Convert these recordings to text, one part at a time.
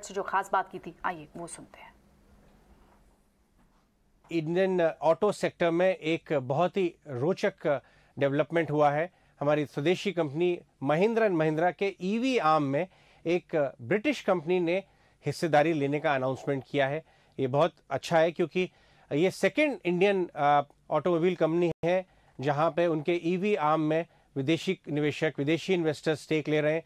भट्ट से जो खास बात की थी, आइए वो सुनते हैं। इंडियन ऑटो सेक्टर में एक बहुत ही रोचक डेवलपमेंट हुआ है। हमारी स्वदेशी कंपनी महिंद्रा एंड महिंद्रा के ईवी आर्म में एक ब्रिटिश कंपनी ने हिस्सेदारी लेने का अनाउंसमेंट किया है। ये बहुत अच्छा है क्योंकि ये सेकंड इंडियन ऑटोमोबाइल कंपनी है जहां पे उनके ईवी आर्म में विदेशी निवेशक, विदेशी इन्वेस्टर्स स्टेक ले रहे हैं।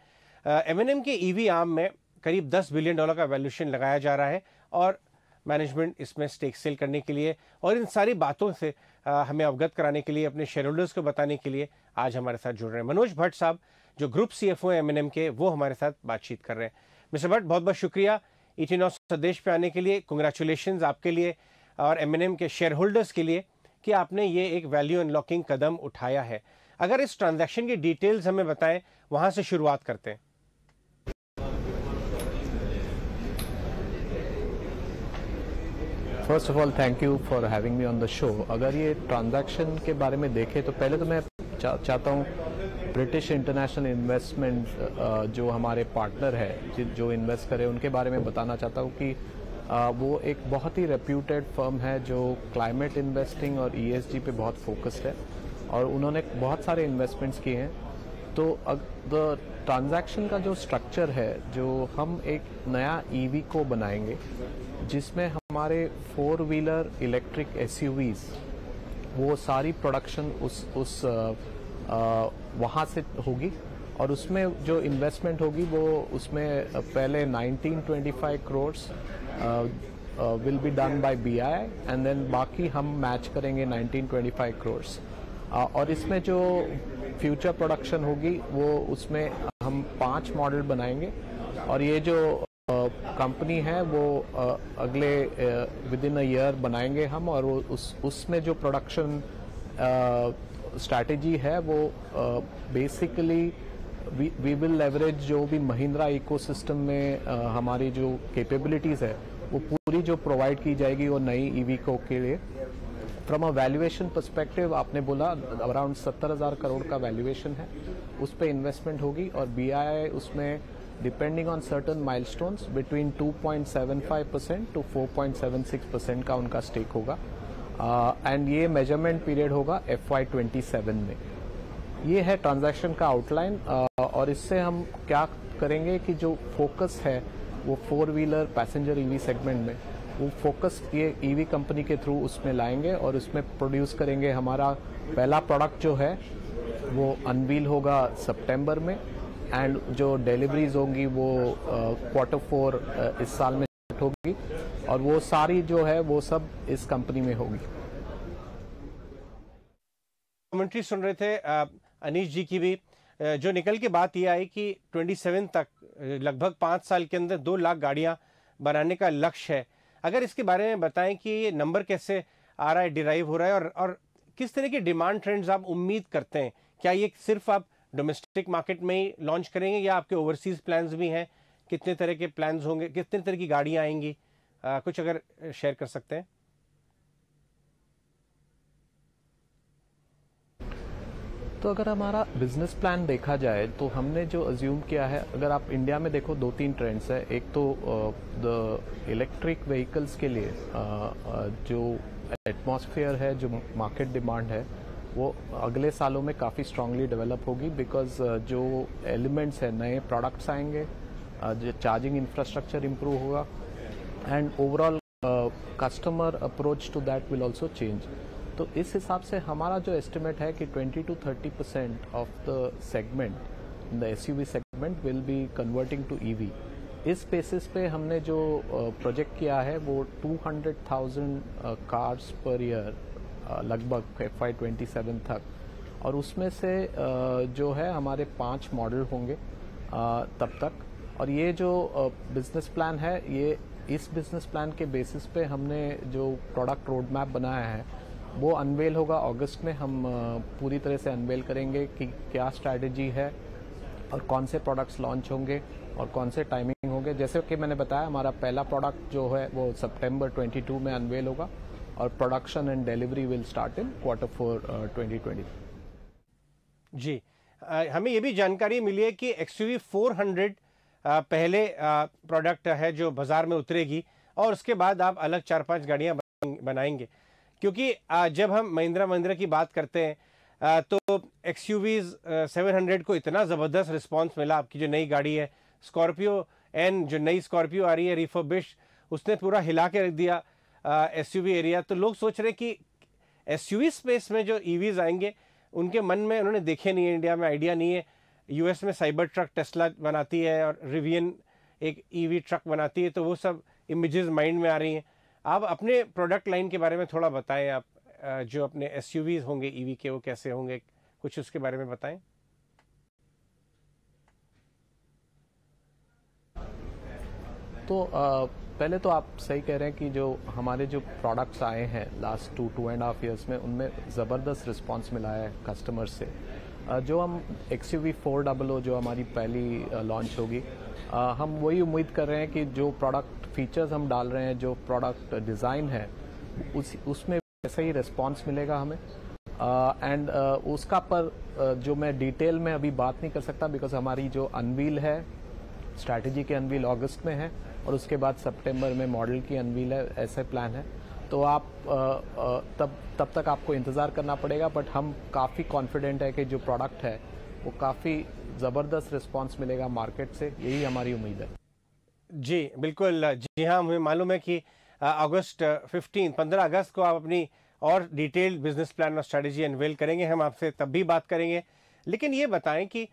M&M के ईवी आर्म में करीब $10 बिलियन का वैल्यूएशन लगाया जा रहा है और मैनेजमेंट इसमें स्टेक सेल करने के लिए और इन सारी बातों से हमें अवगत कराने के लिए, अपने शेयर होल्डर्स को बताने के लिए आज हमारे साथ जुड़ रहे हैं मनोज भट्ट साहब, जो ग्रुप CFO है M&M के, वो हमारे साथ बातचीत कर रहे हैं। मिस्टर भट्ट, बहुत बहुत शुक्रिया ET Now संदेश पे आने के लिए। कंग्रेचुलेशंस आपके लिए और M&M के शेयर होल्डर्स के लिए कि आपने ये एक वैल्यू अनलॉकिंग कदम उठाया है। अगर इस ट्रांजैक्शन की डिटेल्स हमें बताएं, वहां से शुरुआत करते हैं। First of all thank you for having me on the show. अगर ये ट्रांजैक्शन के बारे में देखें तो पहले तो मैं चाहता हूँ ब्रिटिश इंटरनेशनल इन्वेस्टमेंट जो हमारे पार्टनर है जो इन्वेस्ट करे उनके बारे में बताना चाहता हूँ कि वो एक बहुत ही रेप्यूटेड फर्म है जो क्लाइमेट इन्वेस्टिंग और ESG पे बहुत फोकस्ड है और उन्होंने बहुत सारे इन्वेस्टमेंट्स किए हैं। तो द ट्रांजैक्शन का जो स्ट्रक्चर है, जो हम एक नया EV को बनाएंगे जिसमें हमारे 4 व्हीलर इलेक्ट्रिक SUVs वो सारी प्रोडक्शन उस वहाँ से होगी और उसमें जो इन्वेस्टमेंट होगी वो उसमें पहले 1925 crore will be done by BI and then बाकी हम मैच करेंगे 1925 करोड़ और इसमें जो फ्यूचर प्रोडक्शन होगी वो उसमें हम 5 मॉडल बनाएंगे और ये जो कंपनी है वो अगले विद इन अ ईयर बनाएंगे हम और वो उसमें जो प्रोडक्शन स्ट्रैटेजी है वो बेसिकली वी विल लेवरेज जो भी महिंद्रा इकोसिस्टम में हमारी जो कैपेबिलिटीज है वो पूरी जो प्रोवाइड की जाएगी वो नई EV को के लिए। फ्रॉम अ वैल्यूएशन पर्सपेक्टिव आपने बोला अराउंड 70,000 करोड़ का वैल्यूएशन है, उस पर इन्वेस्टमेंट होगी और BI उसमें depending on certain milestones between 2.75% to 4.76% का उनका स्टेक होगा एंड ये मेजरमेंट पीरियड होगा FY27 में। ये है ट्रांजैक्शन का आउटलाइन और इससे हम क्या करेंगे कि जो फोकस है वो 4 व्हीलर पैसेंजर EV सेगमेंट में वो फोकस ये EV कंपनी के थ्रू उसमें लाएंगे और उसमें प्रोड्यूस करेंगे। हमारा पहला प्रोडक्ट जो है वो अनवील होगा सितंबर में एंड जो डिलीवरीज होंगी वो Q4 इस साल में होगी और वो सारी जो है वो सब इस कंपनी में होगी। कमेंट्री सुन रहे थे अनीश जी की भी, जो निकल के बात ये आई कि 27 तक लगभग 5 साल के अंदर 2 लाख गाड़ियां बनाने का लक्ष्य है। अगर इसके बारे में बताएं कि ये नंबर कैसे आ रहा है, डिराइव हो रहा है और किस तरह की डिमांड ट्रेंड्स आप उम्मीद करते हैं? क्या ये सिर्फ आप डोमेस्टिक मार्केट में ही लॉन्च करेंगे या आपके ओवरसीज प्लान्स भी हैं? कितने तरह के प्लान्स होंगे, कितने तरह की गाड़ियां आएंगी, कुछ अगर शेयर कर सकते हैं। तो अगर हमारा बिजनेस प्लान देखा जाए तो हमने जो अज्यूम किया है, अगर आप इंडिया में देखो 2-3 ट्रेंड्स है। एक तो द इलेक्ट्रिक व्हीकल्स के लिए जो एटमॉस्फेयर है, जो मार्केट डिमांड है वो अगले सालों में काफ़ी स्ट्रांगली डेवलप होगी बिकॉज जो एलिमेंट्स है, नए प्रोडक्ट्स आएंगे, जो चार्जिंग इंफ्रास्ट्रक्चर इम्प्रूव होगा and overall customer approach to that will also change. तो इस हिसाब से हमारा जो एस्टिमेट है कि 20 to 30% of the segment, the SUV segment will be converting to EV। इस बेसिस पे हमने जो प्रोजेक्ट किया है वो 200,000 कार्स पर ईयर लगभग FY27 तक और उसमें से जो है हमारे 5 मॉडल होंगे तब तक। और ये जो बिजनेस प्लान है, ये इस बिजनेस प्लान के बेसिस पे हमने जो प्रोडक्ट रोड मैप बनाया है वो अनवेल होगा अगस्त में। हम पूरी तरह से अनवेल करेंगे कि क्या स्ट्रैटेजी है और कौन से प्रोडक्ट्स लॉन्च होंगे और कौन से टाइमिंग होंगे। जैसे कि मैंने बताया, हमारा पहला प्रोडक्ट जो है वो सितंबर 22 में अनवेल होगा और production and delivery will start in Q4 2020। जी, हमें ये भी जानकारी मिली है कि XUV 400 पहले प्रोडक्ट है जो बाजार में उतरेगी और उसके बाद आप अलग 4-5 गाड़ियां बनाएंगे, क्योंकि जब हम महिंद्रा की बात करते हैं तो XUVs 700 को इतना ज़बरदस्त रिस्पांस मिला। आपकी जो नई गाड़ी है स्कॉर्पियो एन, जो नई स्कॉर्पियो आ रही है रिफर्बिश्ड, उसने पूरा हिला के रख दिया SUV एरिया। तो लोग सोच रहे कि SUV स्पेस में जो EVs आएंगे उनके मन में, उन्होंने देखे नहीं है, इंडिया में आइडिया नहीं है। US में साइबर ट्रक टेस्ला बनाती है और रिवियन एक EV ट्रक बनाती है, तो वो सब इमेजेस माइंड में आ रही हैं। आप अपने प्रोडक्ट लाइन के बारे में थोड़ा बताएं, आप जो अपने SUVs होंगे EV के वो कैसे होंगे, कुछ उसके बारे में बताएं। तो पहले तो आप सही कह रहे हैं कि जो हमारे जो प्रोडक्ट्स आए हैं लास्ट 2.5 ईयर्स में, उनमें ज़बरदस्त रिस्पांस मिला है कस्टमर से। जो हम XUV 400 जो हमारी पहली लॉन्च होगी, हम वही उम्मीद कर रहे हैं कि जो प्रोडक्ट फीचर्स हम डाल रहे हैं, जो प्रोडक्ट डिज़ाइन है, उसमें ऐसा ही रिस्पांस मिलेगा हमें। एंड उसका पर जो मैं डिटेल में अभी बात नहीं कर सकता, बिकॉज हमारी जो अनवील है, स्ट्रैटेजी के अनवील अगस्त में है और उसके बाद सितंबर में मॉडल की अनवील है, ऐसे प्लान है। तो आप तब तक आपको इंतज़ार करना पड़ेगा, बट हम काफ़ी कॉन्फिडेंट है कि जो प्रोडक्ट है वो काफ़ी ज़बरदस्त रिस्पांस मिलेगा मार्केट से, यही हमारी उम्मीद है। जी बिल्कुल, जी हाँ, हमें मालूम है कि अगस्त 15 अगस्त को आप अपनी और डिटेल्ड बिजनेस प्लान और स्ट्रैटेजी अनवेल करेंगे। हम आपसे तब भी बात करेंगे। लेकिन ये बताएं कि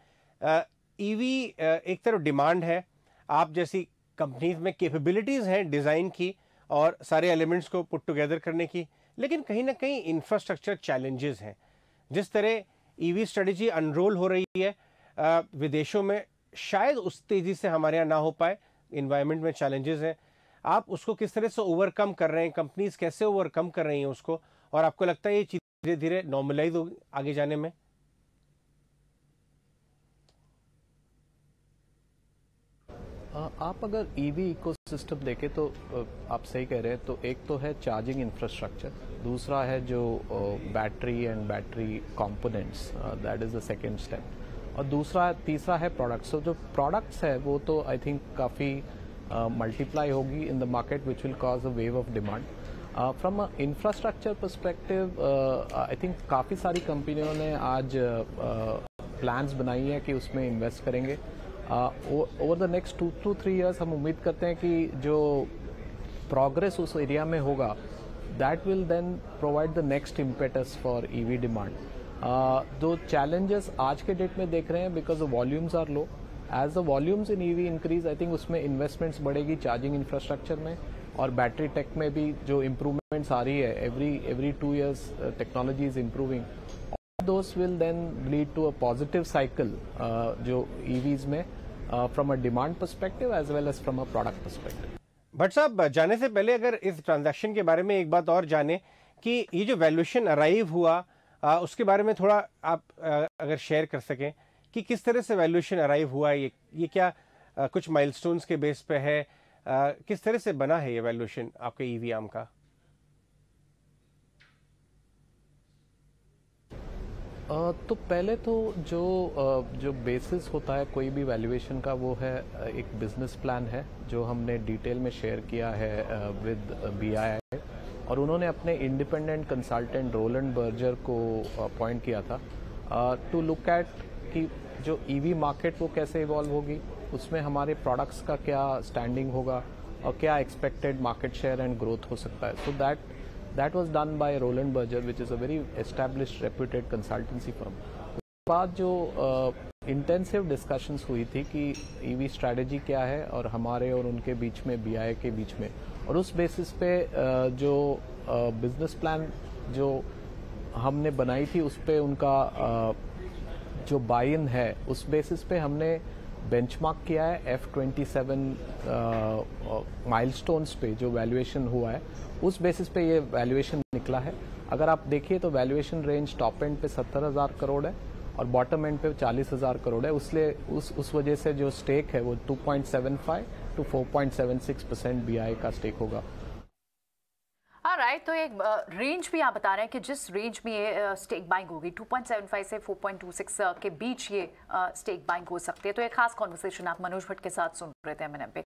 EV एक तरफ डिमांड है, आप जैसी कंपनीज में कैपेबिलिटीज़ हैं डिज़ाइन की और सारे एलिमेंट्स को पुट टुगेदर करने की, लेकिन कहीं ना कहीं इंफ्रास्ट्रक्चर चैलेंजेस हैं। जिस तरह EV स्ट्रेटजी अनरोल हो रही है विदेशों में, शायद उस तेज़ी से हमारे यहाँ ना हो पाए, इन्वायरमेंट में चैलेंजेस हैं। आप उसको किस तरह से ओवरकम कर रहे हैं, कंपनीज कैसे ओवरकम कर रही हैं उसको, और आपको लगता है ये चीज़ धीरे धीरे नॉर्मलाइज होगी आगे जाने में? आप अगर EV इकोसिस्टम देखें तो आप सही कह रहे हैं। तो एक तो है चार्जिंग इंफ्रास्ट्रक्चर, दूसरा है जो battery and battery components, that is the second step, और तीसरा है प्रोडक्ट्स। तो जो प्रोडक्ट्स है वो तो आई थिंक काफ़ी मल्टीप्लाई होगी in the market, which will cause a wave of demand. From a infrastructure perspective, I think काफ़ी सारी कंपनियों ने आज प्लान्स बनाई हैं कि उसमें इन्वेस्ट करेंगे। Over the next 2 to 3 years हम उम्मीद करते हैं कि जो प्रोग्रेस उस एरिया में होगा, that will then provide the next impetus for EV demand. जो चैलेंजेस आज के डेट में देख रहे हैं, because the volumes are low, as the volumes in EV increase, I think उसमें इन्वेस्टमेंट्स बढ़ेगी चार्जिंग इंफ्रास्ट्रक्चर में और बैटरी टेक में भी जो इम्प्रूवमेंट्स आ रही है, every 2 years technology is improving. Those will then lead to a positive cycle जो EVs में from a demand perspective as well as from a product perspective। Bhatt साहब, जाने से पहले अगर इस ट्रांजैक्शन के बारे में एक बात और जाने कि ये जो वैल्यूएशन अराइव हुआ, उसके बारे में थोड़ा आप अगर शेयर कर सकें कि किस तरह से वैल्यूएशन अराइव हुआ, ये क्या कुछ माइलस्टोन्स के बेस पे है, किस तरह से बना है ये वैल्यूएशन आपके EV आर्म का? तो पहले तो जो बेसिस होता है कोई भी वैल्यूएशन का, वो है एक बिजनेस प्लान है जो हमने डिटेल में शेयर किया है विद BII, और उन्होंने अपने इंडिपेंडेंट कंसल्टेंट रोलैंड बर्जर को अपॉइंट किया था टू लुक एट कि जो EV मार्केट वो कैसे इवॉल्व होगी, उसमें हमारे प्रोडक्ट्स का क्या स्टैंडिंग होगा और क्या expected market share and growth हो सकता है। सो that was done by Roland Berger, which is a very established reputed consultancy firm। उसके बाद जो इंटेंसिव डिस्कशंस हुई थी कि EV स्ट्रैटेजी क्या है और हमारे और उनके बीच में, BII के बीच में, और उस बेसिस पे जो बिजनेस प्लान जो हमने बनाई थी उस पे उनका जो बाय इन है, उस बेसिस पे हमने बेंचमार्क किया है F27 माइलस्टोन्स पे जो वैल्यूएशन हुआ है, उस बेसिस पे ये वैल्यूएशन निकला है। अगर आप देखिए तो वैल्यूएशन रेंज टॉप एंड पे 70,000 करोड़ है और बॉटम एंड पे 40,000 करोड़ है। उस वजह से जो स्टेक है वो 2.75 to 4.76% BII का स्टेक होगा। राइट। राइट, तो एक रेंज भी आप बता रहे हैं कि जिस रेंज में ये स्टेक बाइंग होगी 2.75 से 4.26 के बीच ये स्टेक बाइंग हो सकती है। तो एक खास कॉन्वर्सेशन आप मनोज भट्ट के साथ सुन रहे थे एमएनएम पे।